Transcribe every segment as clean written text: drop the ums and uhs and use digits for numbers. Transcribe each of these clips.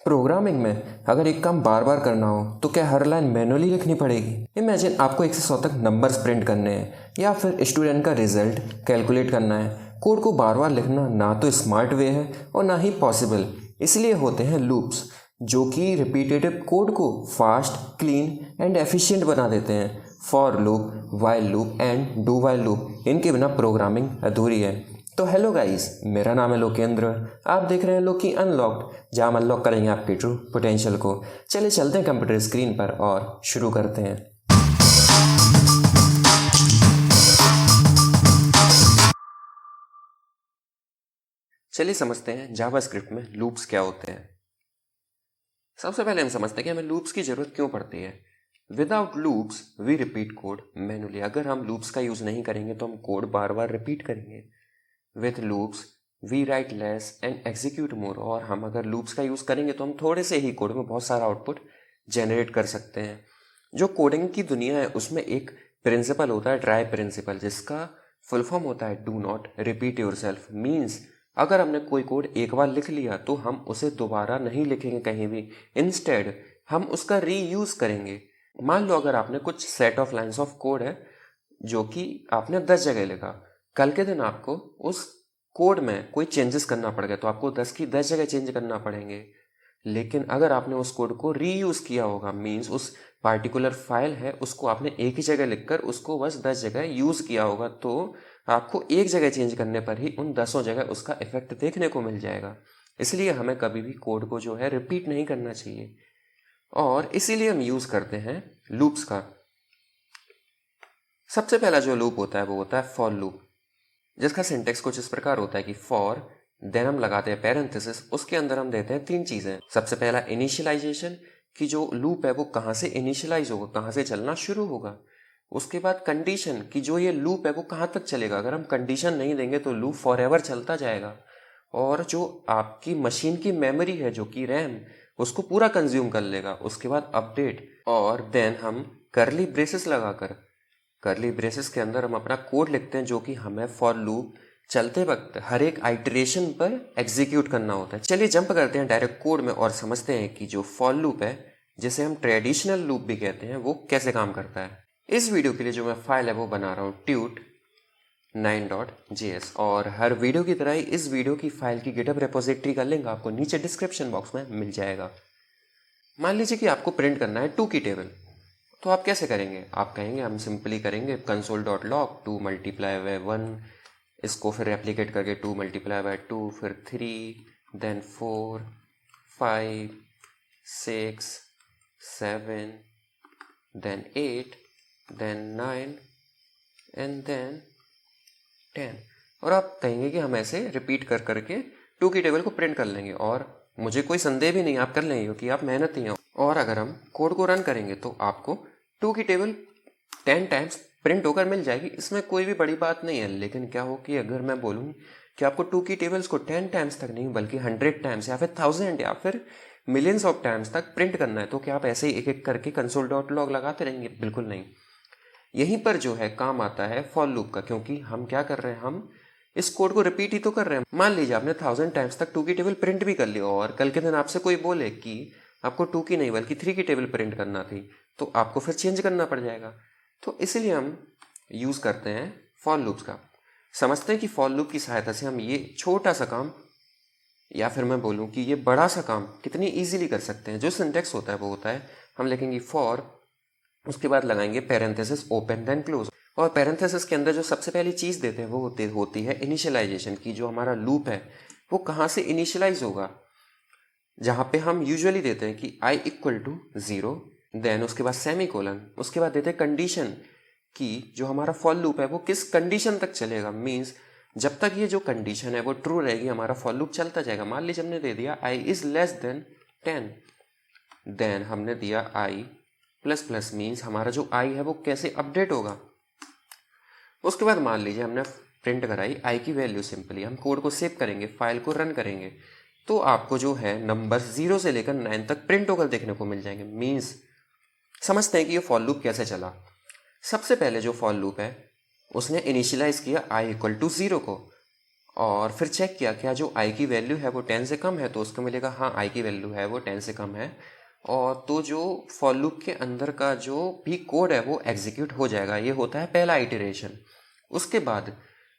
Programming में अगर एक काम बार बार करना हो तो क्या हर लाइन मैनुअली लिखनी पड़ेगी। इमेजिन आपको 1 से 100 तक नंबर्स प्रिंट करने हैं या फिर स्टूडेंट का रिजल्ट कैलकुलेट करना है। कोड को बार बार लिखना ना तो स्मार्ट वे है और ना ही पॉसिबल। इसलिए होते हैं लूप्स, जो कि रिपीटेटिव कोड को फास्ट, क्लीन एंड एफिशिएंट बना देते हैं। For loop, while loop and do while loop, इनके बिना प्रोग्रामिंग अधूरी है। तो हेलो गाइस, मेरा नाम है लोकेंद्र। आप देख रहे हैं लोकी अनलॉक्ड, जहाँ हम अनलॉक करेंगे आपकी ट्रू पोटेंशियल को। चलिए चलते हैं कंप्यूटर स्क्रीन पर और शुरू करते हैं। चलिए समझते हैं जावास्क्रिप्ट में लूप्स क्या होते हैं। सबसे पहले हम समझते हैं कि हमें लूप्स की जरूरत क्यों पड़ती है। Without loops we repeat code manually. अगर हम लूप्स का यूज नहीं करेंगे तो हम कोड बार बार रिपीट करेंगे। With loops we write less and execute more. और हम अगर लूप्स का यूज़ करेंगे तो हम थोड़े से ही कोड में बहुत सारा आउटपुट जनरेट कर सकते हैं। जो कोडिंग की दुनिया है उसमें एक प्रिंसिपल होता है, ट्राई प्रिंसिपल, जिसका फुल फॉर्म होता है do not repeat your self. Means अगर हमने कोई कोड एक बार लिख लिया तो हम उसे दोबारा नहीं लिखेंगे कहीं भी। इंस्टेड हम उसका रीयूज करेंगे। मान लो अगर आपने कुछ set of lines of code है जो कि आपने 10 जगह लिखा, कल के दिन आपको उस कोड में कोई चेंजेस करना पड़ गया तो आपको 10 की 10 जगह चेंज करना पड़ेंगे। लेकिन अगर आपने उस कोड को रीयूज किया होगा, मीन्स उस पार्टिकुलर फाइल है उसको आपने एक ही जगह लिखकर उसको बस 10 जगह यूज किया होगा, तो आपको एक जगह चेंज करने पर ही उन 10 जगह उसका इफेक्ट देखने को मिल जाएगा। इसलिए हमें कभी भी कोड को जो है रिपीट नहीं करना चाहिए और इसीलिए हम यूज करते हैं लूप्स का। सबसे पहला जो लूप होता है वो होता है फॉर लूप, जिसका सिंटेक्स कुछ इस प्रकार होता है कि फॉर, देन हम लगाते हैं पैरेंथेसिस, उसके अंदर हम देते हैं 3 चीजें। सबसे पहला इनिशियलाइजेशन, कि जो लूप है वो कहाँ से इनिशियलाइज होगा, कहाँ से चलना शुरू होगा। उसके बाद कंडीशन, कि जो ये लूप है वो कहाँ तक चलेगा। अगर हम कंडीशन नहीं देंगे तो लूप फॉर एवर चलता जाएगा और जो आपकी मशीन की मेमोरी है, जो कि रैम, उसको पूरा कंज्यूम कर लेगा। उसके बाद अपडेट, और देन हम करली ब्रेसेस लगाकर, करली ब्रेसेस के अंदर हम अपना कोड लिखते हैं जो कि हमें फॉर लूप चलते वक्त हर एक आइटरेशन पर एग्जीक्यूट करना होता है। चलिए जंप करते हैं डायरेक्ट कोड में और समझते हैं कि जो फॉर लूप है, जिसे हम ट्रेडिशनल लूप भी कहते हैं, वो कैसे काम करता है। इस वीडियो के लिए जो मैं फाइल है वो बना रहा हूँ tut9.js, और हर वीडियो की तरह ही इस वीडियो की फाइल की गिटहब रेपोजिटरी का लिंक आपको नीचे डिस्क्रिप्शन बॉक्स में मिल जाएगा। मान लीजिए कि आपको प्रिंट करना है 2 की टेबल, तो आप कैसे करेंगे। आप कहेंगे, हम सिंपली करेंगे console.log 2 मल्टीप्लाई बाय 1, इसको फिर रेप्लिकेट करके 2 मल्टीप्लाई बाय 2, फिर 3, then 4, 5, 6, 7, then 8, then 9 and then 10। और आप कहेंगे कि हम ऐसे रिपीट कर करके 2 की टेबल को प्रिंट कर लेंगे, और मुझे कोई संदेह भी नहीं, आप कर लेंगे क्योंकि आप मेहनती हैं। और अगर हम कोड को रन करेंगे तो आपको 2 की टेबल 10 टाइम्स प्रिंट होकर मिल जाएगी। इसमें कोई भी बड़ी बात नहीं है। लेकिन क्या हो कि अगर मैं बोलूँ कि आपको 2 की टेबल्स को 10 टाइम्स तक नहीं बल्कि 100 टाइम्स या फिर 1000 या फिर मिलियंस ऑफ टाइम्स तक प्रिंट करना है, तो क्या आप ऐसे ही एक एक करके console.log लगाते रहेंगे? बिल्कुल नहीं। यहीं पर जो है काम आता है फॉर लूप का, क्योंकि हम क्या कर रहे हैं, हम इस कोड को रिपीट ही तो कर रहे हैं। मान लीजिए आपने 1000 टाइम्स तक 2 की टेबल प्रिंट भी कर ली और कल के दिन आपसे कोई बोले कि आपको 2 की नहीं बल्कि 3 की टेबल प्रिंट करना थी, तो आपको फिर चेंज करना पड़ जाएगा। तो इसलिए हम यूज करते हैं फॉर लूप्स का। समझते हैं कि फॉर लूप की सहायता से हम ये छोटा सा काम, या फिर मैं बोलूँ कि ये बड़ा सा काम कितनी ईजिली कर सकते हैं। जो सिंटेक्स होता है वो होता है, हम लिखेंगे फॉर, उसके बाद लगाएंगे पैरेंथेसिस ओपन देन क्लोज, और पैरेंथेसिस के अंदर जो सबसे पहली चीज़ देते हैं वो होती है इनिशियलाइजेशन, की जो हमारा लूप है वो कहाँ से इनिशियलाइज होगा। जहाँ पे हम यूजुअली देते हैं कि i इक्वल टू 0, देन उसके बाद सेमी कोलन, उसके बाद देते हैं कंडीशन, कि जो हमारा फॉर लूप है वो किस कंडीशन तक चलेगा। मीन्स जब तक ये जो कंडीशन है वो ट्रू रहेगी हमारा फॉर लूप चलता जाएगा। मान लीजिए हमने दे दिया i is less than 10, then हमने दिया i प्लस प्लस, मीन्स हमारा जो i है वो कैसे अपडेट होगा। उसके बाद मान लीजिए हमने प्रिंट कराई i की वैल्यू, सिंपली हम कोड को सेव करेंगे, फाइल को रन करेंगे, तो आपको जो है नंबर 0 से लेकर 9 तक प्रिंट होकर देखने को मिल जाएंगे। मीन्स समझते हैं कि ये फॉर लूप कैसे चला। सबसे पहले जो फॉर लूप है उसने इनिशियलाइज किया i इक्वल टू 0 को, और फिर चेक किया क्या जो i की वैल्यू है वो 10 से कम है, तो उसको मिलेगा हाँ i की वैल्यू है वो 10 से कम है। और तो जो फॉर लूप के अंदर का जो भी कोड है वो एग्जीक्यूट हो जाएगा। ये होता है पहला इटरेशन। उसके बाद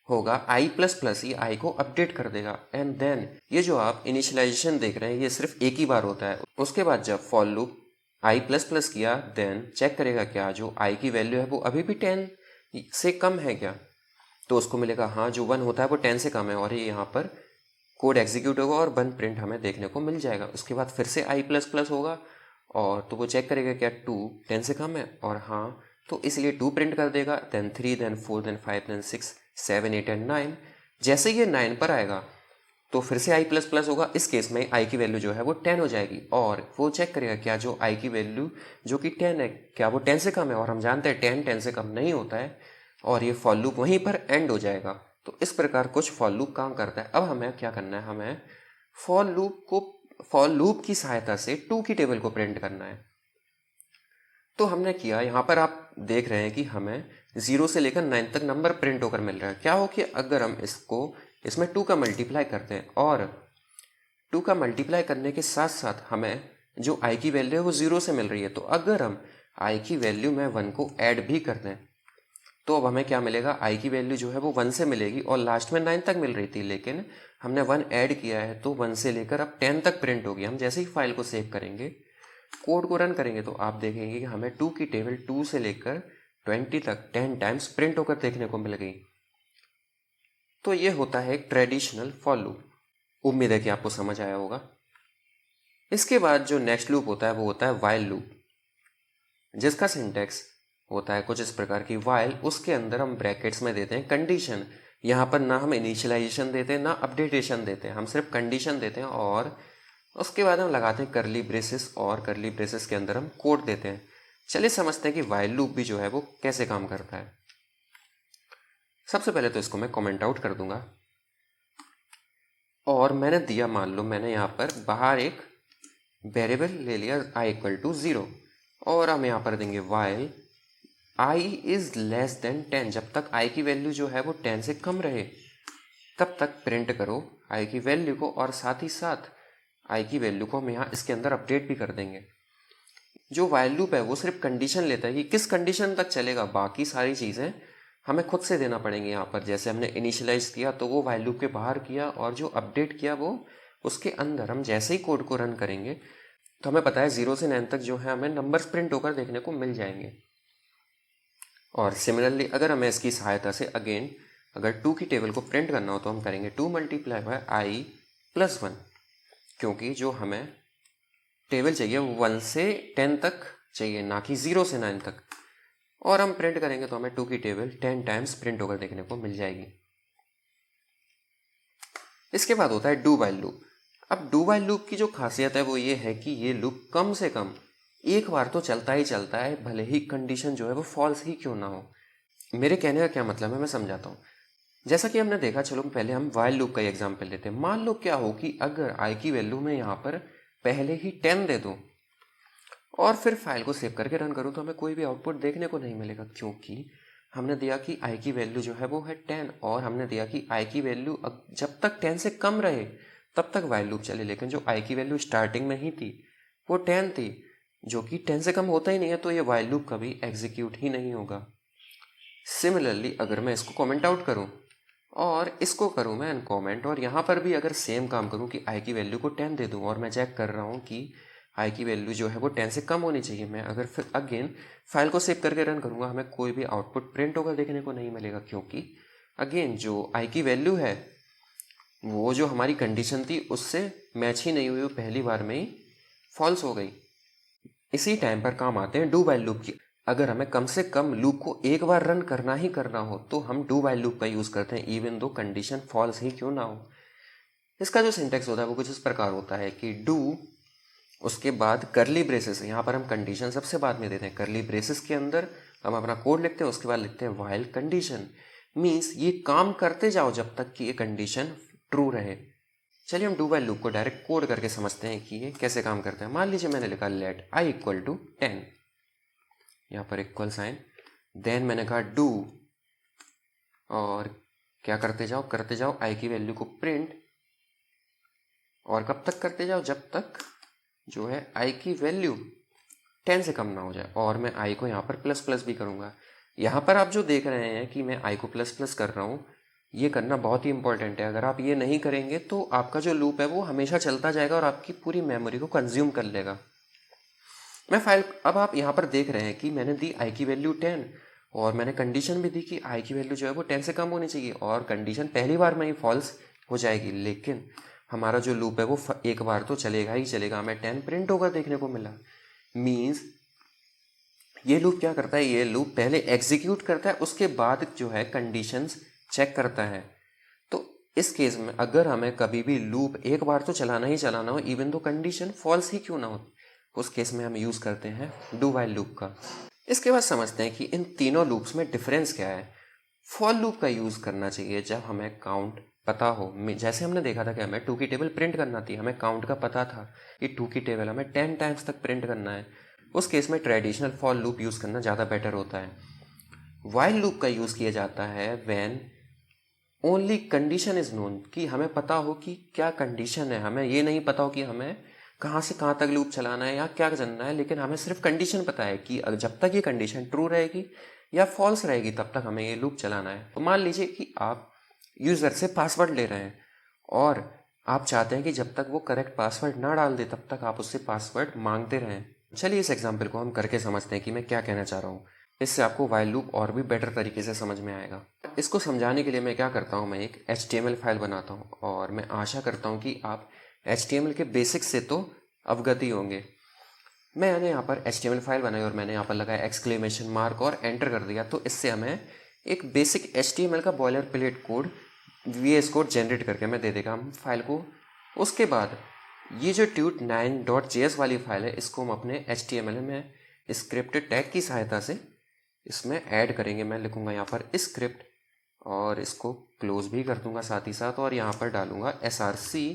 होगा i प्लस प्लस, ये i को अपडेट कर देगा। एंड देन ये जो आप इनिशियलाइजेशन देख रहे हैं ये सिर्फ एक ही बार होता है। उसके बाद जब for loop i plus plus किया देन चेक करेगा क्या जो i की वैल्यू है वो अभी भी 10 से कम है क्या, तो उसको मिलेगा हाँ जो 1 होता है वो 10 से कम है, और ये यहाँ पर कोड एग्जीक्यूट होगा और 1 प्रिंट हमें देखने को मिल जाएगा। उसके बाद फिर से i प्लस प्लस होगा और तो वो चेक करेगा क्या 2 10 से कम है, और हाँ तो इसलिए 2 प्रिंट कर देगा। Then 3 then 4 then 5 then 6 7 8 and 9। जैसे ये 9 पर आएगा तो फिर से i प्लस प्लस होगा। इस केस में i की वैल्यू जो है वो 10 हो जाएगी, और वो चेक करेगा क्या जो i की वैल्यू जो कि 10 है क्या वो 10 से कम है, और हम जानते हैं 10 से कम नहीं होता है, और ये फॉर लूप वहीं पर एंड हो जाएगा। तो इस प्रकार कुछ फॉर लूप काम करता है। अब हमें क्या करना है, हमें फॉर लूप की सहायता से 2 की टेबल को प्रिंट करना है। तो हमने किया, यहाँ पर आप देख रहे हैं कि हमें 0 से लेकर 9 तक नंबर प्रिंट होकर मिल रहा है। क्या हो कि अगर हम इसमें 2 का मल्टीप्लाई करते हैं और 2 का मल्टीप्लाई करने के साथ साथ हमें जो i की वैल्यू है वो 0 से मिल रही है, तो अगर हम i की वैल्यू में 1 को ऐड भी कर दें तो अब हमें क्या मिलेगा, i की वैल्यू जो है वो 1 से मिलेगी, और लास्ट में 9 तक मिल रही थी लेकिन हमने 1 ऐड किया है तो 1 से लेकर अब 10 तक प्रिंट होगी। हम जैसे ही फाइल को सेव करेंगे, कोड को रन करेंगे, तो आप देखेंगे कि हमें 2 की टेबल 2 से लेकर 20 तक 10 टाइम्स प्रिंट होकर देखने को मिल गई। तो ये होता है एक ट्रेडिशनल फॉर लूप। उम्मीद है कि आपको समझ आया होगा। इसके बाद जो नेक्स्ट लूप होता है वो होता है वाइल लूप, जिसका सिंटेक्स होता है कुछ इस प्रकार की। वाइल, उसके अंदर हम ब्रैकेट्स में देते हैं कंडीशन। यहाँ पर ना हम इनिशियलाइजेशन देते हैं ना अपडेटेशन देते हैं, हम सिर्फ कंडीशन देते हैं, और उसके बाद हम लगाते हैं करली ब्रेसेस, और करली ब्रेसेस के अंदर हम कोड देते हैं। चलिए समझते हैं कि वाइल लूप भी जो है वो कैसे काम करता है। सबसे पहले तो इसको मैं कमेंट आउट कर दूंगा, और मैंने दिया, मान लो मैंने यहाँ पर बाहर एक वेरिएबल ले लिया i इक्वल टू 0, और हम यहाँ पर देंगे while i is less than 10। जब तक i की वैल्यू जो है वो 10 से कम रहे तब तक प्रिंट करो i की वैल्यू को, और साथ ही साथ i की वैल्यू को हम यहाँ इसके अंदर अपडेट भी कर देंगे। जो वाइल लूप है वो सिर्फ कंडीशन लेता है कि किस कंडीशन तक चलेगा, बाकी सारी चीज़ें हमें खुद से देना पड़ेंगे। यहाँ पर जैसे हमने इनिशियलाइज किया तो वो वाइल लूप के बाहर किया, और जो अपडेट किया वो उसके अंदर। हम जैसे ही कोड को रन करेंगे तो हमें पता है 0 से 9 तक जो है हमें नंबर्स प्रिंट होकर देखने को मिल जाएंगे। और सिमिलरली अगर हमें इसकी सहायता से अगेन अगर 2 की टेबल को प्रिंट करना हो तो हम करेंगे 2 मल्टीप्लाई बाय i प्लस 1, क्योंकि जो हमें टेबल चाहिए वो 1 से 10 तक चाहिए, ना कि 0 से 9 तक। और हम प्रिंट करेंगे तो हमें 2 की टेबल 10 टाइम्स प्रिंट होकर देखने को मिल जाएगी। इसके बाद होता है डू वाइल लूप। अब डू वाइल लूप की जो खासियत है वो ये है कि ये लूप कम से कम एक बार तो चलता ही चलता है, भले ही कंडीशन जो है वो फॉल्स ही क्यों ना हो। मेरे कहने का क्या मतलब है, मैं समझाता हूँ। जैसा कि हमने देखा, चलो पहले हम वाइल लूप का एग्जाम्पल लेते हैं। मान लो क्या हो कि अगर i की वैल्यू में यहाँ पर पहले ही 10 दे दूँ और फिर फाइल को सेव करके रन करूँ तो हमें कोई भी आउटपुट देखने को नहीं मिलेगा, क्योंकि हमने दिया कि i की वैल्यू जो है वो है 10, और हमने दिया कि i की वैल्यू जब तक 10 से कम रहे तब तक वाइल लूप चले। लेकिन जो i की वैल्यू स्टार्टिंग में ही थी वो 10 थी, जो कि 10 से कम होता ही नहीं है, तो ये वाइल लूप कभी एग्जीक्यूट ही नहीं होगा। सिमिलरली अगर मैं इसको कमेंट आउट करूं और इसको करूं मैं अनकमेंट, और यहाँ पर भी अगर सेम काम करूं कि i की वैल्यू को 10 दे दूं और मैं चेक कर रहा हूं कि i की वैल्यू जो है वो 10 से कम होनी चाहिए, मैं अगर फिर अगेन फाइल को सेव करके रन करूंगा हमें कोई भी आउटपुट प्रिंट होकर देखने को नहीं मिलेगा, क्योंकि अगेन जो i की वैल्यू है वो जो हमारी कंडीशन थी उससे मैच ही नहीं हुई, वो पहली बार में ही फॉल्स हो गई। इसी टाइम पर काम आते हैं डू वाइल लूप की। अगर हमें कम से कम लूप को एक बार रन करना ही करना हो तो हम डू वाइल लूप का यूज़ करते हैं, इवन दो कंडीशन फॉल्स ही क्यों ना हो। इसका जो सिंटेक्स होता है वो कुछ इस प्रकार होता है कि डू, उसके बाद करली ब्रेसेस। यहाँ पर हम कंडीशन सबसे बाद में देते हैं, करली ब्रेसेस के अंदर हम अपना कोड लिखते हैं, उसके बाद लिखते हैं वाइल कंडीशन। मीन्स ये काम करते जाओ जब तक कि ये कंडीशन ट्रू रहे। चलिए हम डू वाइल लूप को डायरेक्ट कोड करके समझते हैं कि ये कैसे काम करता है। मान लीजिए मैंने लिखा लेट i इक्वल टू 10, यहाँ पर इक्वल साइन, देन मैंने कहा डू, और क्या करते जाओ आई की वैल्यू को प्रिंट, और कब तक करते जाओ, जब तक जो है आई की वैल्यू 10 से कम ना हो जाए। और मैं आई को यहाँ पर प्लस प्लस भी करूँगा। यहाँ पर आप जो देख रहे हैं कि मैं आई को प्लस प्लस कर रहा हूँ, ये करना बहुत ही इंपॉर्टेंट है। अगर आप ये नहीं करेंगे तो आपका जो लूप है वो हमेशा चलता जाएगा और आपकी पूरी मेमोरी को कंज्यूम कर लेगा। मैं फाइल, अब आप यहाँ पर देख रहे हैं कि मैंने दी आई की वैल्यू 10 और मैंने कंडीशन भी दी कि आई की वैल्यू जो है वो 10 से कम होनी चाहिए, और कंडीशन पहली बार में ही फॉल्स हो जाएगी। लेकिन हमारा जो लूप है वो एक बार तो चलेगा ही चलेगा। हमें 10 प्रिंट होकर देखने को मिला। मीन्स ये लूप क्या करता है, ये लूप पहले एग्जीक्यूट करता है, उसके बाद जो है कंडीशंस चेक करता है। तो इस केस में अगर हमें कभी भी लूप एक बार तो चलाना ही चलाना हो, इवन तो कंडीशन फॉल्स ही क्यों ना हो, उस केस में हम यूज़ करते हैं डू वाइल लूप का। इसके बाद समझते हैं कि इन तीनों लूप्स में डिफरेंस क्या है। फॉर लूप का यूज़ करना चाहिए जब हमें काउंट पता हो। जैसे हमने देखा था कि हमें 2 की टेबल प्रिंट करना थी, हमें काउंट का पता था कि 2 की टेबल हमें 10 टाइम्स तक प्रिंट करना है। उस केस में ट्रेडिशनल फॉर लूप यूज़ करना ज़्यादा बेटर होता है। वाइल लूप का यूज़ किया जाता है when only condition is known, कि हमें पता हो कि क्या कंडीशन है। हमें ये नहीं पता हो कि हमें कहाँ से कहाँ तक लूप चलाना है या क्या करना है, लेकिन हमें सिर्फ कंडीशन पता है कि जब तक ये कंडीशन ट्रू रहेगी या फॉल्स रहेगी तब तक हमें ये लूप चलाना है। तो मान लीजिए कि आप यूज़र से पासवर्ड ले रहे हैं और आप चाहते हैं कि जब तक वो करेक्ट पासवर्ड ना डाल दे तब तक आप उससे पासवर्ड मांगते रहें। चलिए इस एग्जाम्पल को हम करके समझते हैं कि मैं क्या कहना चाह रहा हूँ। इससे आपको वाइल लूप और भी बेटर तरीके से समझ में आएगा। इसको समझाने के लिए मैं क्या करता हूँ, मैं एक HTML फाइल बनाता हूँ और मैं आशा करता हूँ कि आप HTML के बेसिक्स से तो अवगति होंगे। मैंने यहाँ पर HTML फाइल बनाई और मैंने यहाँ पर लगाया एक्सक्लेमेशन मार्क और एंटर कर दिया। तो इससे हमें एक बेसिक HTML का boiler plate code VS code generate करके मैं दे देगा हम फाइल को। उसके बाद ये जो tut9.js वाली फाइल है, इसको हम अपने HTML में स्क्रिप्ट टैग की सहायता से इसमें ऐड करेंगे। मैं लिखूँगा यहाँ पर स्क्रिप्ट और इसको क्लोज भी कर दूँगा साथ ही साथ, और यहाँ पर डालूँगा src।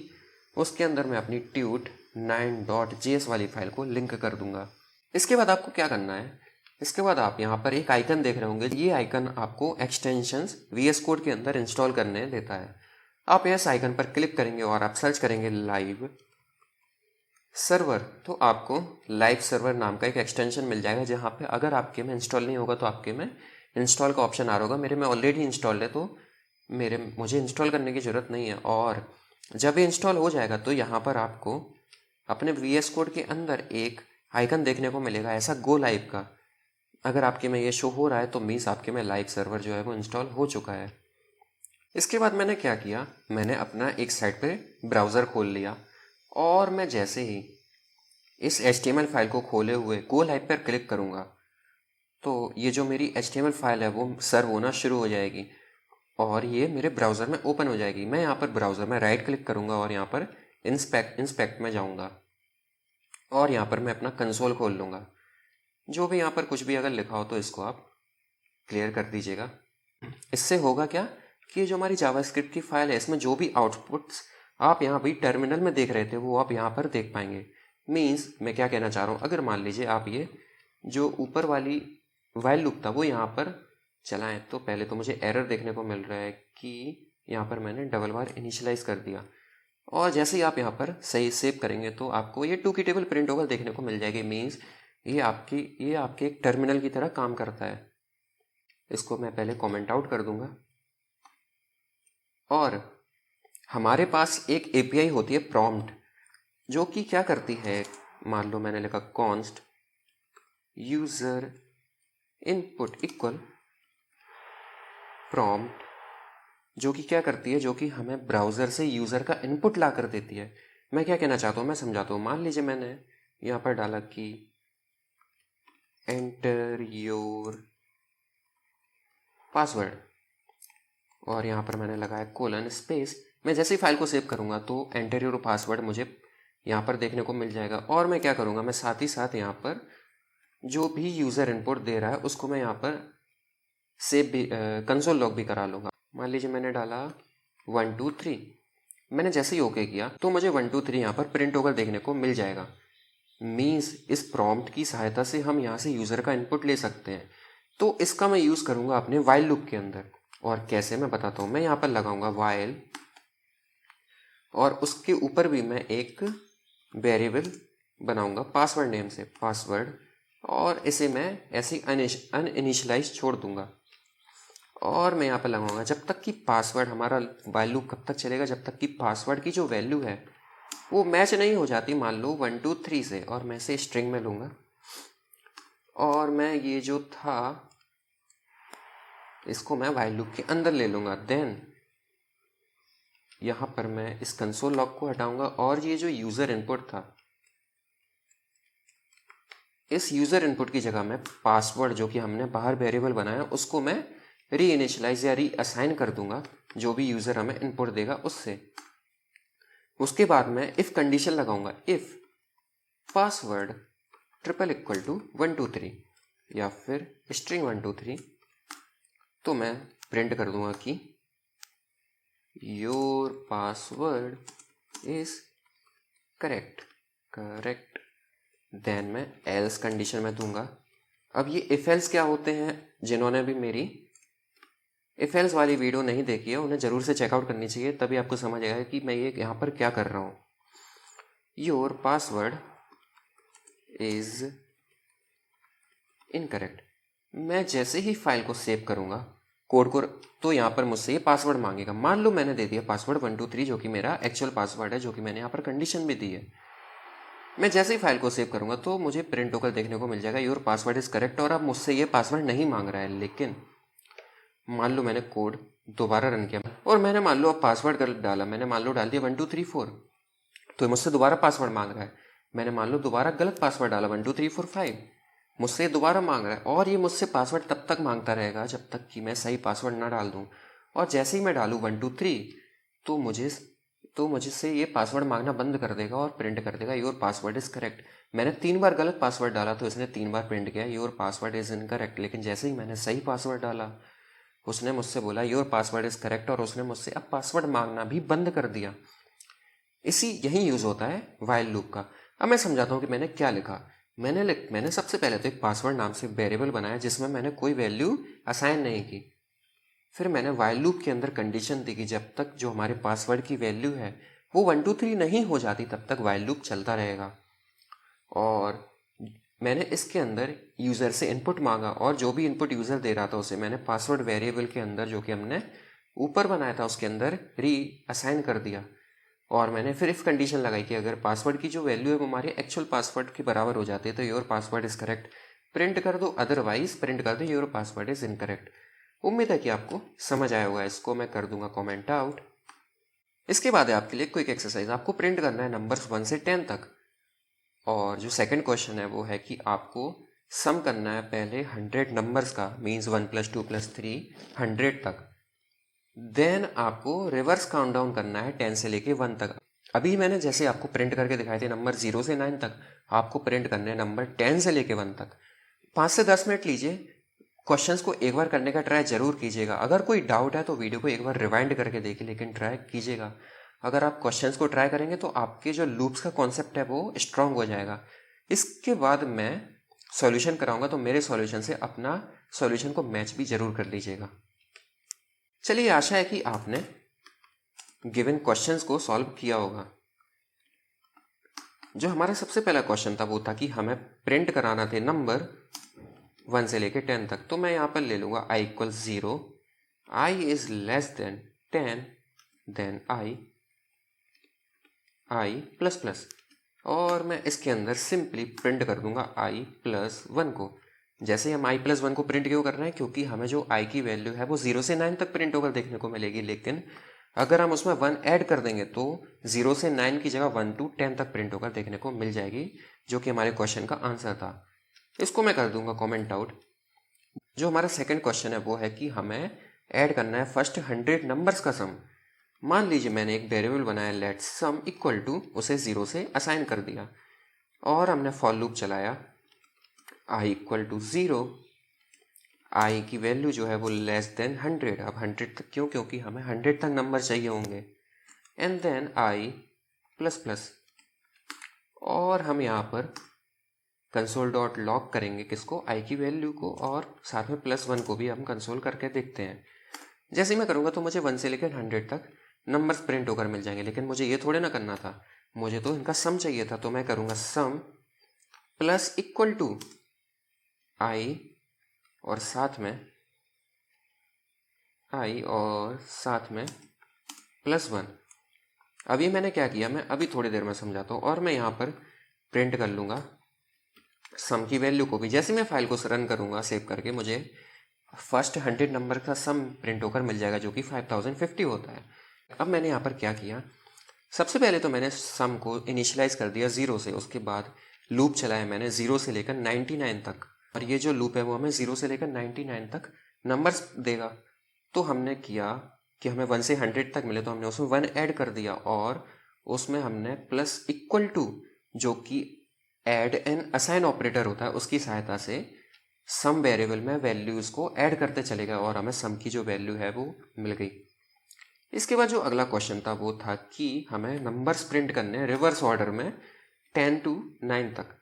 उसके अंदर मैं अपनी tut9.js वाली फाइल को लिंक कर दूँगा। इसके बाद आपको क्या करना है, इसके बाद आप यहाँ पर एक आइकन देख रहे होंगे। ये आइकन आपको एक्सटेंशंस VS कोड के अंदर इंस्टॉल करने देता है। आप इस आइकन पर क्लिक करेंगे और आप सर्च करेंगे लाइव सर्वर, तो आपको लाइव सर्वर नाम का एक एक्सटेंशन मिल जाएगा, जहाँ पे अगर आपके में इंस्टॉल नहीं होगा तो आपके में इंस्टॉल का ऑप्शन आ रहा होगा। मेरे में ऑलरेडी इंस्टॉल है तो मुझे इंस्टॉल करने की ज़रूरत नहीं है। और जब ये इंस्टॉल हो जाएगा तो यहाँ पर आपको अपने VS कोड के अंदर एक आइकन देखने को मिलेगा ऐसा गो लाइव का। अगर आपके में ये शो हो रहा है तो मीन्स आपके में लाइव सर्वर जो है वो इंस्टॉल हो चुका है। इसके बाद मैंने क्या किया, मैंने अपना एक साइट पे ब्राउज़र खोल लिया और मैं जैसे ही इस HTML फाइल को खोले हुए गो लाइव पर क्लिक करूँगा तो ये जो मेरी HTML फाइल है वो सर्व होना शुरू हो जाएगी और ये मेरे ब्राउज़र में ओपन हो जाएगी। मैं यहाँ पर ब्राउज़र में राइट क्लिक करूँगा और यहाँ पर इंस्पेक्ट में जाऊँगा और यहाँ पर मैं अपना कंसोल खोल लूँगा। जो भी यहाँ पर कुछ भी अगर लिखा हो तो इसको आप क्लियर कर दीजिएगा। इससे होगा क्या कि जो हमारी जावास्क्रिप्ट की फाइल है इसमें जो भी आउटपुट्स आप यहाँ भी टर्मिनल में देख रहे थे वो आप यहाँ पर देख पाएंगे। मीन्स मैं क्या कहना चाह रहा हूँ, अगर मान लीजिए आप ये जो ऊपर वाली वाइल लूप था वो यहाँ पर चलाएं तो पहले तो मुझे एरर देखने को मिल रहा है कि यहाँ पर मैंने डबल बार इनिशियलाइज़ कर दिया। और जैसे ही आप यहाँ पर सही सेव करेंगे तो आपको ये 2 की टेबल प्रिंट होकर देखने को मिल जाएगी। मीन्स ये आपके एक टर्मिनल की तरह काम करता है। इसको मैं पहले कमेंट आउट कर दूंगा। और हमारे पास एक API होती है प्रॉम्प्ट, जो कि क्या करती है, मान लो मैंने लिखा const user input equal prompt, जो कि क्या करती है, जो कि हमें ब्राउज़र से यूज़र का इनपुट ला कर देती है। मैं क्या कहना चाहता हूँ मैं समझाता हूँ। मान लीजिए मैंने यहाँ पर डाला कि एंटर योर पासवर्ड और यहाँ पर मैंने लगाया कोलन स्पेस। मैं जैसे ही फाइल को सेव करूँगा तो एंटर योर पासवर्ड मुझे यहाँ पर देखने को मिल जाएगा। और मैं क्या करूँगा, मैं साथ ही साथ यहाँ पर जो भी यूज़र इनपुट दे रहा है उसको मैं यहाँ पर सेव भी कंसोल लॉग भी करा लूँगा। मान लीजिए मैंने डाला 1 2 3, मैंने जैसे ही ओके किया तो मुझे 1 2 3 यहाँ पर प्रिंट होकर देखने को मिल जाएगा। मीन्स इस प्रॉम्प्ट की सहायता से हम यहाँ से यूज़र का इनपुट ले सकते हैं। तो इसका मैं यूज़ करूँगा अपने वाइल लूप के अंदर। और कैसे मैं बताता हूँ। मैं यहाँ पर लगाऊंगा वाइल और उसके ऊपर भी मैं एक वेरिएबल बनाऊंगा पासवर्ड नेम से पासवर्ड, और इसे मैं ऐसे अनइनिशियलाइज छोड़ दूंगा। और मैं यहाँ पर लगाऊंगा जब तक कि पासवर्ड, हमारा वाइल लूप कब तक चलेगा, जब तक कि पासवर्ड की जो वैल्यू है वो मैच नहीं हो जाती, मान लो 1 2 3 से, और मैं इसे स्ट्रिंग में लूँगा। और मैं ये जो था इसको मैं वाइल लूप के अंदर ले लूँगा। देन यहाँ पर मैं इस कंसोल लॉग को हटाऊंगा और ये जो यूज़र इनपुट था, इस यूज़र इनपुट की जगह मैं पासवर्ड जो कि हमने बाहर वेरिएबल बनाया उसको मैं री इनिशियलाइज या री असाइन कर दूंगा जो भी यूज़र हमें इनपुट देगा उससे। उसके बाद मैं इफ़ कंडीशन लगाऊंगा, if password triple equal to 1 2 3 या फिर स्ट्रिंग 1 2 3, तो मैं प्रिंट कर दूंगा कि your password is correct. Then मैं एल्स कंडीशन में दूंगा। अब ये इफ एल्स क्या होते हैं, जिन्होंने भी मेरी इफ एल्स वाली वीडियो नहीं देखी है उन्हें ज़रूर से चेकआउट करनी चाहिए, तभी आपको समझ आएगा कि मैं ये यहाँ पर क्या कर रहा हूँ। Your password is incorrect. मैं जैसे ही फाइल को सेव करूँगा कोड को, तो यहाँ पर मुझसे ये पासवर्ड मांगेगा। मान लो मैंने दे दिया पासवर्ड 1 2 3 जो कि मेरा एक्चुअल पासवर्ड है, जो कि मैंने यहाँ पर कंडीशन भी दी है। मैं जैसे ही फाइल को सेव करूँगा तो मुझे प्रिंट होकर देखने को मिल जाएगा योर पासवर्ड इज़ करेक्ट, और अब मुझसे ये पासवर्ड नहीं मांग रहा है। लेकिन मान लो मैंने कोड दोबारा रन किया और मैंने मान लो अब पासवर्ड गलत डाला, मैंने मान लो डाल दिया 1 2 3 4, तो मुझसे दोबारा पासवर्ड मांग रहा है। मैंने मान लो दोबारा गलत पासवर्ड डाला 1 2 3 4 5, मुझसे दोबारा मांग रहा है। और ये मुझसे पासवर्ड तब तक मांगता रहेगा जब तक कि मैं सही पासवर्ड ना डाल दूँ। और जैसे ही मैं डालूँ 1 2 3 तो मुझसे ये पासवर्ड मांगना बंद कर देगा और प्रिंट कर देगा योर पासवर्ड इज़ करेक्ट। मैंने 3 बार गलत पासवर्ड डाला तो इसने 3 बार प्रिंट किया योर पासवर्ड इज़ इनकरेक्ट। लेकिन जैसे ही मैंने सही पासवर्ड डाला उसने मुझसे बोला योर पासवर्ड इज़ करेक्ट, और उसने मुझसे अब पासवर्ड मांगना भी बंद कर दिया। यही यूज़ होता है वाइल लूप का। अब मैं समझाता हूँ कि मैंने क्या लिखा। मैंने सबसे पहले तो एक पासवर्ड नाम से वेरिएबल बनाया जिसमें मैंने कोई वैल्यू असाइन नहीं की। फिर मैंने वाइल लूप के अंदर कंडीशन दी कि जब तक जो हमारे पासवर्ड की वैल्यू है वो 1 2 3 नहीं हो जाती तब तक वाइल लूप चलता रहेगा। और मैंने इसके अंदर यूज़र से इनपुट मांगा और जो भी इनपुट यूज़र दे रहा था उसे मैंने पासवर्ड वेरिएबल के अंदर जो कि हमने ऊपर बनाया था उसके अंदर री असाइन कर दिया। और मैंने फिर इफ़ कंडीशन लगाई कि अगर पासवर्ड की जो वैल्यू है वो हमारे एक्चुअल पासवर्ड के बराबर हो जाती है तो your password is correct print कर दो, अदरवाइज प्रिंट कर दो योर पासवर्ड इज़ इनकरेक्ट। उम्मीद है कि आपको समझ आया होगा। इसको मैं कर दूंगा कमेंट आउट। इसके बाद है आपके लिए क्विक एक्सरसाइज। आपको प्रिंट करना है नंबर्स 1 से 10 तक, और जो सेकंड क्वेश्चन है वो है कि आपको सम करना है पहले 100 नंबर्स का, मीन्स 1 + 2 + 3 100 तक। देन आपको रिवर्स काउंटडाउन करना है 10 से लेके 1 तक। अभी मैंने जैसे आपको प्रिंट करके दिखाए थे नंबर 0 से 9 तक, आपको प्रिंट करने हैं नंबर 10 से लेके 1 तक। 5 से 10 मिनट लीजिए, क्वेश्चंस को एक बार करने का ट्राई जरूर कीजिएगा। अगर कोई डाउट है तो वीडियो को एक बार रिवाइंड करके देखिए, लेकिन ट्राई कीजिएगा। अगर आप क्वेश्चंस को ट्राई करेंगे तो आपके जो लूप्स का कॉन्सेप्ट है वो स्ट्रांग हो जाएगा। इसके बाद मैं सॉल्यूशन कराऊंगा तो मेरे सॉल्यूशन से अपना सॉल्यूशन को मैच भी जरूर कर लीजिएगा। चलिए, आशा है कि आपने गिवन क्वेश्चंस को सॉल्व किया होगा। जो हमारा सबसे पहला क्वेश्चन था वो था कि हमें प्रिंट कराना थे नंबर 1 से लेके 10 तक। तो मैं यहाँ पर ले लूँगा i = 0, i is less than 10, then i ++, और मैं इसके अंदर सिंपली प्रिंट कर दूंगा i + 1 को। जैसे ही हम i + 1 को प्रिंट क्यों कर रहे हैं, क्योंकि हमें जो i की वैल्यू है वो 0 से 9 तक प्रिंट होकर देखने को मिलेगी। लेकिन अगर हम उसमें 1 ऐड कर देंगे तो 0 से 9 की जगह 1 to 10 तक प्रिंट होकर देखने को मिल जाएगी, जो कि हमारे क्वेश्चन का आंसर था। इसको मैं कर दूंगा कमेंट आउट। जो हमारा सेकंड क्वेश्चन है वो है कि हमें ऐड करना है फर्स्ट 100 नंबर्स का सम। मान लीजिए मैंने एक वेरिएबल बनाया लेट सम इक्वल टू, उसे 0 से असाइन कर दिया और हमने फॉर लूप चलाया i = 0, i की वैल्यू जो है वो लेस देन 100। अब 100 तक क्यों, क्योंकि हमें 100 तक नंबर चाहिए होंगे। एंड देन i ++, और हम यहाँ पर console.log करेंगे किसको, i की वैल्यू को, और साथ में +1 को भी हम कंसोल करके देखते हैं। जैसे ही मैं करूँगा तो मुझे 1 से लेकर 100 तक नंबर्स प्रिंट होकर मिल जाएंगे, लेकिन मुझे ये थोड़े ना करना था, मुझे तो इनका सम चाहिए था। तो मैं करूँगा सम प्लस इक्वल टू आई और साथ में +1। अभी मैंने क्या किया, मैं अभी थोड़ी देर में समझाता हूँ, और मैं यहाँ पर प्रिंट कर लूँगा सम की वैल्यू को भी। जैसे मैं फाइल को रन करूँगा सेव करके, मुझे फर्स्ट 100 नंबर का सम प्रिंट होकर मिल जाएगा जो कि 5050 होता है। अब मैंने यहाँ पर क्या किया, सबसे पहले तो मैंने सम को इनिशियलाइज कर दिया 0 से, उसके बाद लूप चलाया मैंने 0 से लेकर 99 तक, और ये जो लूप है वो हमें 0 से लेकर 99 तक नंबर्स देगा। तो हमने किया कि हमें 1 से 100 तक मिले, तो हमने उसमें 1 ऐड कर दिया, और उसमें हमने प्लस इक्वल टू जो कि ऐड एंड असाइन ऑपरेटर होता है उसकी सहायता से सम वेरिएबल में वैल्यूज़ को ऐड करते चले गए, और हमें सम की जो वैल्यू है वो मिल गई। इसके बाद जो अगला क्वेश्चन था वो था कि हमें नंबर्स प्रिंट करने हैं रिवर्स ऑर्डर में 10 to 9 तक।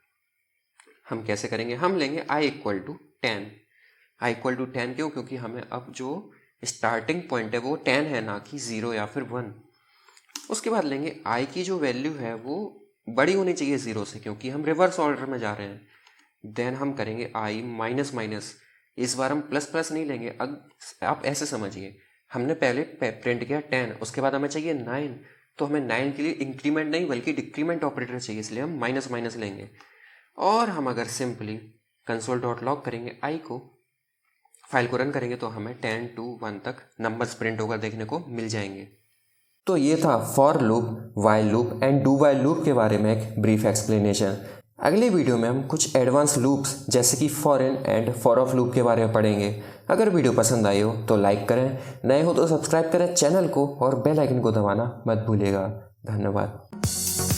हम कैसे करेंगे, हम लेंगे i equal to 10। i equal to 10 क्यों, क्योंकि हमें अब जो स्टार्टिंग पॉइंट है वो 10 है, ना कि 0 या फिर 1। उसके बाद लेंगे i की जो वैल्यू है वो बड़ी होनी चाहिए 0 से, क्योंकि हम रिवर्स ऑर्डर में जा रहे हैं। देन हम करेंगे i माइनस माइनस, इस बार हम प्लस प्लस नहीं लेंगे। अब आप ऐसे समझिए, हमने पहले प्रिंट किया 10, उसके बाद हमें चाहिए 9, तो हमें 9 के लिए इंक्रीमेंट नहीं बल्कि डिक्रीमेंट ऑपरेटर चाहिए, इसलिए हम माइनस माइनस लेंगे। और हम अगर सिंपली console.log करेंगे i को, फाइल को रन करेंगे, तो हमें 10 to 1 तक नंबर्स प्रिंट होकर देखने को मिल जाएंगे। तो ये था for loop, while loop and do while loop के बारे में एक ब्रीफ एक्सप्लेनेशन। अगले वीडियो में हम कुछ एडवांस लूप्स जैसे कि for in and for of loop के बारे में पढ़ेंगे। अगर वीडियो पसंद आई हो तो लाइक करें, नए हो तो सब्सक्राइब करें चैनल को, और बेल आइकन को दबाना मत भूलिएगा। धन्यवाद।